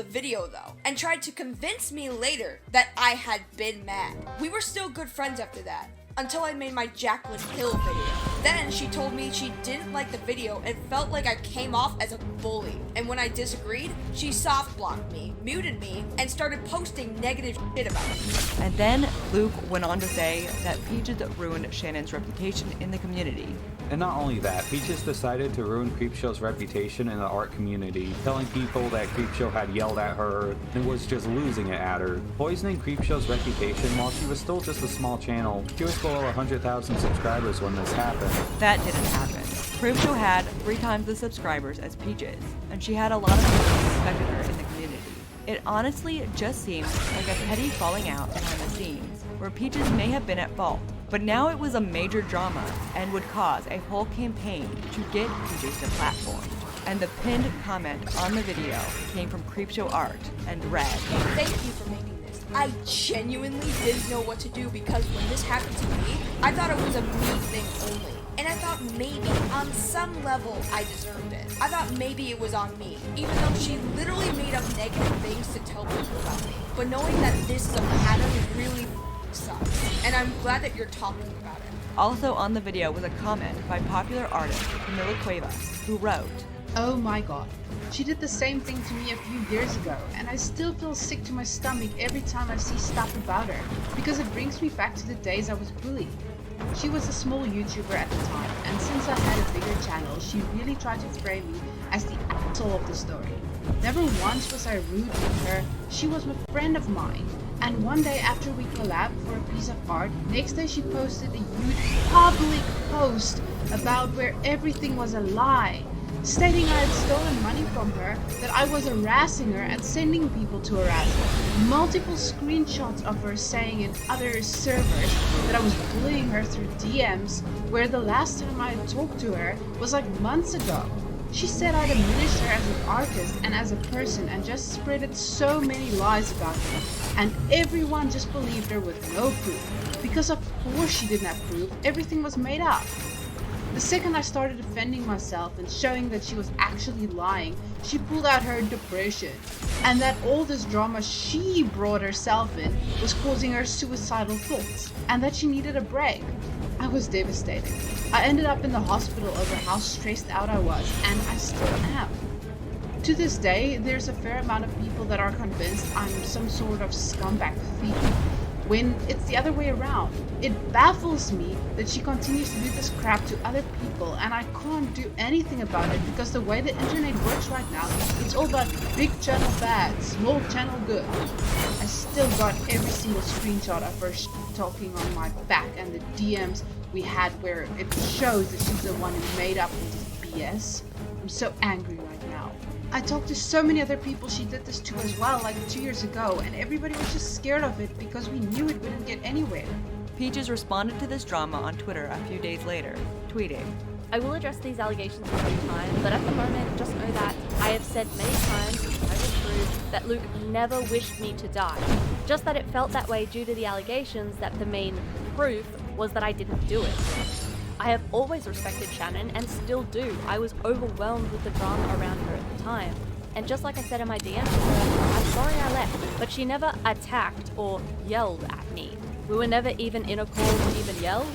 video though, and tried to convince me later that I had been mad. We were still good friends after that, until I made my Jacqueline Hill video. Then she told me she didn't like the video and felt like I came off as a bully. And when I disagreed, she soft blocked me, muted me, and started posting negative shit about me. And then Luke went on to say that Peaches ruined Shannon's reputation in the community. And not only that, Peaches decided to ruin Creepshow's reputation in the art community, telling people that Creepshow had yelled at her and was just losing it at her, poisoning Creepshow's reputation while she was still just a small channel. She was below 100,000 subscribers when this happened. That didn't happen. Creepshow had 3 times the subscribers as Peaches, and she had a lot of people who respected her in the community. It honestly just seems like a petty falling out behind the scenes, where Peaches may have been at fault. But now it was a major drama and would cause a whole campaign to get Peaches deplatformed. And the pinned comment on the video came from Creepshow Art and read, "Thank you for making this. I genuinely didn't know what to do because when this happened to me, I thought it was a me thing only. And I thought maybe on some level I deserved it. I thought maybe it was on me, even though she literally made up negative things to tell people about me. But knowing that this is a pattern really sucks, and I'm glad that you're talking about it." Also on the video was a comment by popular artist Camila Cuevas, who wrote, "Oh my god, she did the same thing to me a few years ago, and I still feel sick to my stomach every time I see stuff about her, because it brings me back to the days I was bullied. She was a small YouTuber at the time, and since I had a bigger channel, she really tried to frame me as the asshole of the story. Never once was I rude with her. She was a friend of mine. And one day after we collabed for a piece of art, next day she posted a huge public post about where everything was a lie, stating I had stolen money from her, that I was harassing her and sending people to harass her. Multiple screenshots of her saying in other servers that I was bullying her through DMs, where the last time I had talked to her was like months ago. She said I diminished her as an artist and as a person and just spreaded so many lies about me. And everyone just believed her with no proof. Because of course she didn't have proof, everything was made up. The second I started defending myself and showing that she was actually lying, she pulled out her depression. And that all this drama she brought herself in was causing her suicidal thoughts. And that she needed a break. I was devastated. I ended up in the hospital over how stressed out I was, and I still am. To this day, there's a fair amount of people that are convinced I'm some sort of scumbag thief, when it's the other way around. It baffles me that she continues to do this crap to other people, and I can't do anything about it because the way the internet works right now, it's all about big channel bad, small channel good. I still got every single screenshot of her talking on my back and the DMs we had where it shows that she's the one who made up this BS. I'm so angry right now. I talked to so many other people she did this to as well, like 2 years ago, and everybody was just scared of it because we knew it wouldn't get anywhere. Peaches responded to this drama on Twitter a few days later, tweeting, "I will address these allegations in due time, but at the moment, just know that I have said many times, and I will prove, that Luke never wished me to die. Just that it felt that way due to the allegations, that the main proof was that I didn't do it. I have always respected Shannon and still do. I was overwhelmed with the drama around her at the time. And just like I said in my DM to her, I'm sorry I left, but she never attacked or yelled at me. We were never even in a call to even yell.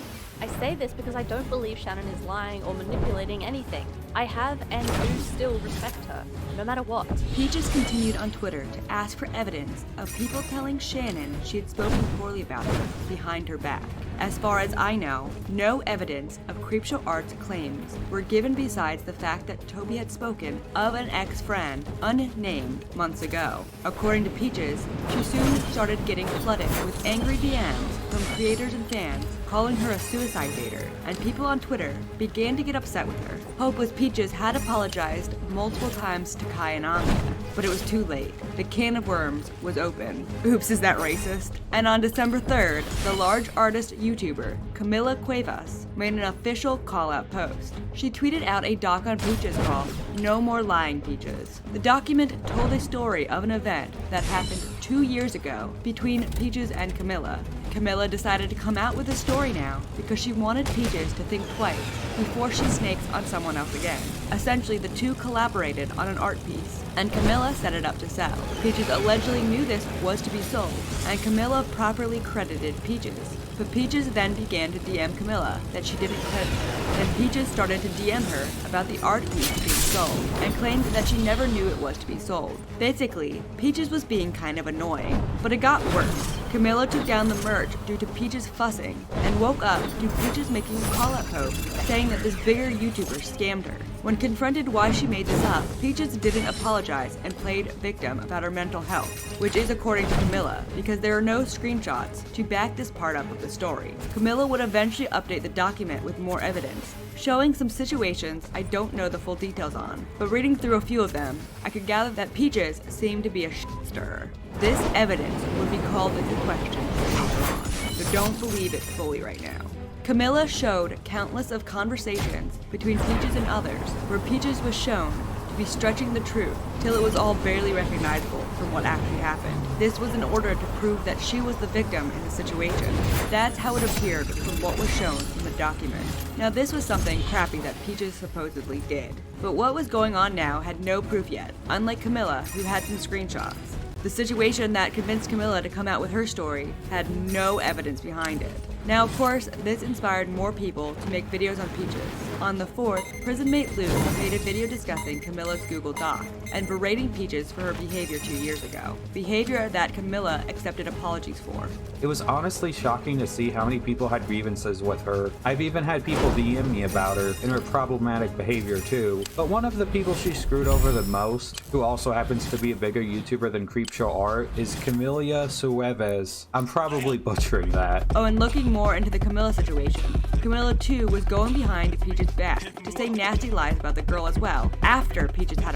I say this because I don't believe Shannon is lying or manipulating anything. I have and do still respect her, no matter what." Peaches continued on Twitter to ask for evidence of people telling Shannon she had spoken poorly about her behind her back. As far as I know, no evidence of Creepshow Art's claims were given besides the fact that Toby had spoken of an ex-friend, unnamed, months ago. According to Peaches, she soon started getting flooded with angry DMs from creators and fans calling her a suicide baiter, and people on Twitter began to get upset with her. Hope with Peaches had apologized multiple times to Kai and Anya, but it was too late. The can of worms was open. Oops, is that racist? And on December 3rd, the large artist YouTuber Camila Cuevas made an official call-out post. She tweeted out a doc on Peaches called "No More Lying Peaches." The document told a story of an event that happened 2 years ago between Peaches and Camila. Camilla decided to come out with a story now because she wanted Peaches to think twice before she snakes on someone else again. Essentially, the two collaborated on an art piece, and Camilla set it up to sell. Peaches allegedly knew this was to be sold, and Camilla properly credited Peaches. But Peaches then began to DM Camilla that she didn't credit her. Then Peaches started to DM her about the art piece being sold, and claimed that she never knew it was to be sold. Basically, Peaches was being kind of annoying, but it got worse. Camilla took down the merch due to Peaches fussing, and woke up to Peaches making a call-out post saying that this bigger YouTuber scammed her. When confronted why she made this up, Peaches didn't apologize and played victim about her mental health, which is according to Camilla, because there are no screenshots to back this part up of the story. Camilla would eventually update the document with more evidence, showing some situations I don't know the full details on, but reading through a few of them, I could gather that Peaches seemed to be a shit-stirrer. This evidence would be called into question later on, so don't believe it fully right now. Camilla showed countless of conversations between Peaches and others, where Peaches was shown to be stretching the truth till it was all barely recognizable from what actually happened. This was in order to prove that she was the victim in the situation. That's how it appeared from what was shown in the document. Now this was something crappy that Peaches supposedly did, but what was going on now had no proof yet, unlike Camilla, who had some screenshots. The situation that convinced Camilla to come out with her story had no evidence behind it. Now, of course, this inspired more people to make videos on Peaches. On the 4th, prison mate Luke made a video discussing Camilla's Google Doc and berating Peaches for her behavior 2 years ago. Behavior that Camilla accepted apologies for. It was honestly shocking to see how many people had grievances with her. I've even had people DM me about her and her problematic behavior too. But one of the people she screwed over the most, who also happens to be a bigger YouTuber than Creepshow Art, is Camilla Sueves. I'm probably butchering that. Oh, and looking more into the Camilla situation, Camilla too was going behind Peaches' back to say nasty lies about the girl as well, after Peaches had